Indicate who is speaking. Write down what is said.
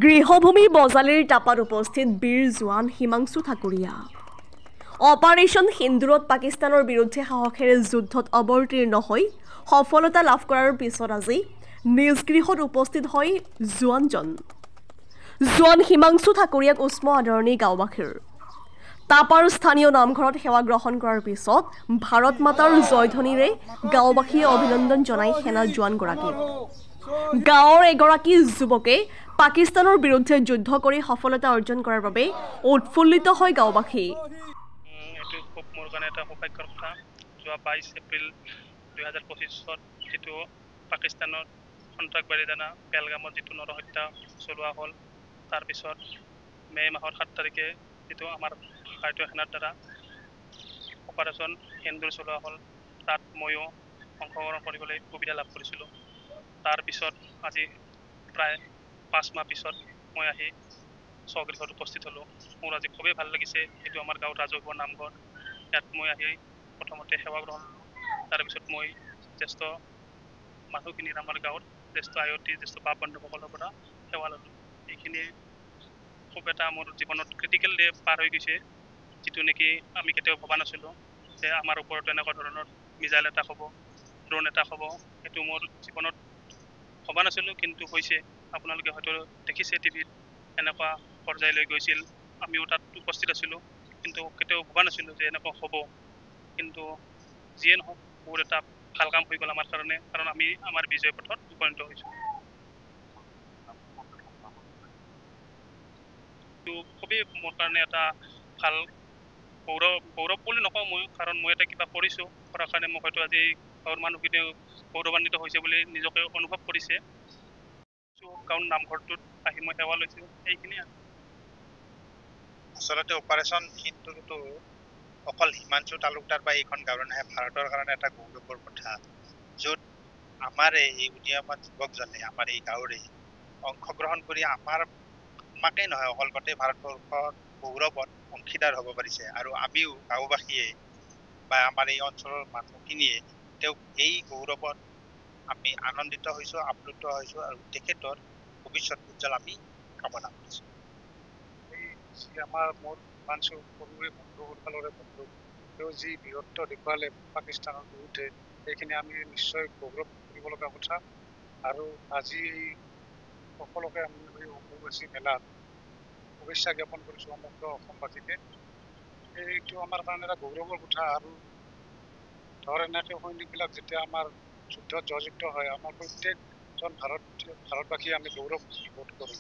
Speaker 1: গৃহভূমি বজালিৰ টাপাত উপস্থিত বীৰ জোৱান হিমাংশু ঠাকুৰীয়া। অপাৰেশ্যন সিন্দুৰত পাকিস্তানৰ বিৰুদ্ধে সাহসেৰে যুদ্ধত অৱতীৰ্ণ হৈ সফলতা লাভ কৰাৰ পিছত আজি নিজ গৃহত উপস্থিত হয় জোৱানজন। জোৱান হিমাংশু ঠাকুৰীয়াক উষ্ম আদৰণি গাঁওবাসীৰ। টাপাৰ স্থানীয় নামঘৰত সেৱা গ্ৰহণ কৰাৰ পিছত ভাৰত মাতাৰ জয়ধ্বনিৰে গাঁওবাসীয়ে অভিনন্দন জনায় সেনা জোৱানগৰাকীক। গাঁৱৰ এগৰাকী যুৱকে পাকিস্তানৰ বিৰুদ্ধে যুদ্ধ কৰি সফলতা অৰ্জন কৰাৰ বাবে উৎফুল্লিত হয় গাঁওবাসী।
Speaker 2: এইটো খুব মোৰ কাৰণে এটা সৌভাগ্যৰ কথা। যোৱা 22 এপ্ৰিল 2025 যিটো পাকিস্তানৰ সন্ত্ৰাসবাদী দানা পেলগামত যিটো নৰহত্যা চলোৱা হ'ল, তাৰপিছত মে' মাহৰ 7 তাৰিখে যিটো আমাৰ ভাৰতীয় সেনাৰ দ্বাৰা অপাৰেশ্যন সিন্দুৰ চলোৱা হ'ল, তাত ময়ো অংশগ্ৰহণ কৰিবলৈ সুবিধা লাভ কৰিছিলোঁ। তাৰপিছত আজি প্ৰায় 5 মাহ পিছত মই আহি স্বগৃহত উপস্থিত হ'লোঁ। মোৰ আজি খুবেই ভাল লাগিছে। এইটো আমাৰ গাঁৱৰ ৰাজহুৱা নামঘৰ। ইয়াত মই আহি প্ৰথমতে সেৱা গ্ৰহণ ল'লোঁ। তাৰপিছত মই জ্যেষ্ঠ মানুহখিনিৰ আমাৰ গাঁৱৰ জ্যেষ্ঠ আয়তী জ্যেষ্ঠ বাপ বন্ধুসকলৰ পৰা সেৱা ল'লোঁ। এইখিনি খুব এটা মোৰ জীৱনত ক্ৰিটিকেল ডে পাৰ হৈ গৈছে, যিটো নেকি আমি কেতিয়াও ভবা নাছিলোঁ যে আমাৰ ওপৰত এনেকুৱা ধৰণৰ মিজাইল এটাক হ'ব, ড্ৰোন এটাক হ'ব। সেইটো মোৰ জীৱনত ভবা নাছিলোঁ, কিন্তু হৈছে। আপোনালোকে হয়তো দেখিছে টিভিত এনেকুৱা পৰ্যায়লৈ গৈছিল। আমিও তাত উপস্থিত আছিলোঁ, কিন্তু কেতিয়াও ভবা নাছিলোঁ যে এনেকুৱা হ'ব। কিন্তু যিয়ে নহওক, বহুত এটা ভাল কাম হৈ গ'ল আমাৰ কাৰণে, কাৰণ আমি আমাৰ বিজয় পথত উপনীত হৈছোঁ। এইটো খুবেই মোৰ কাৰণে এটা ভাল গৌৰৱ বুলি নকওঁ মই, কাৰণ মই এটা কিবা কৰিছোঁ, কৰাৰ কাৰণে মোক হয়তো আজি গাঁৱৰ মানুহখিনিও গৌৰৱান্বিত হৈছে বুলি নিজকে অনুভৱ কৰিছে। গাঁৱৰ নামঘৰটোত আহি মই সেৱা লৈছোঁ, এইখিনিয়ে।
Speaker 3: আচলতে অপাৰেশ্যন সিন্দুৰটো অকল হিমাংশু তালুকদাৰ বা এইখন গাঁৱৰ নহয়, ভাৰতৰ কাৰণে এটা গৌৰৱৰ কথা, য'ত আমাৰ এই উদীয়মান যুৱকজনে আমাৰ এই গাঁৱৰে অংশগ্ৰহণ কৰি আমাকেই নহয়, অকল গোটেই ভাৰতবৰ্ষৰ গৌৰৱত অংশীদাৰ হ'ব পাৰিছে। আৰু আমিও গাঁওবাসীয়ে বা আমাৰ এই অঞ্চলৰ মানুহখিনিয়ে তেওঁক এই গৌৰৱত আমি আনন্দিত হৈছোঁ, আপ্লুত হৈছোঁ, আৰু তেখেতৰ ভৱিষ্যত উজ্জ্বল আমি কামনা কৰিছোঁ।
Speaker 4: যি আমাৰ মোৰ হিমাংশু সৰুৰে বন্ধুৰ ফালৰে বন্ধু, তেওঁ যি বীৰত্ব দেখুৱালে পাকিস্তানৰ বিৰুদ্ধে, সেইখিনি আমি নিশ্চয় গৌৰৱ কৰিব লগা কথা। আৰু আজি সকলোকে আমি এই অম্বুবাচী মেলাত শুভেচ্ছা জ্ঞাপন কৰিছোঁ সমগ্ৰ অসমবাসীকে। এইটো আমাৰ কাৰণে এটা গৌৰৱৰ কথা। আৰু ধৰ এনেকৈ সৈনিকবিলাক যেতিয়া আমাৰ যুদ্ধত জয়যুক্ত হয়, আমাৰ প্ৰত্যেকজন ভাৰতবাসীয়ে আমি গৌৰৱ বোধ কৰোঁ।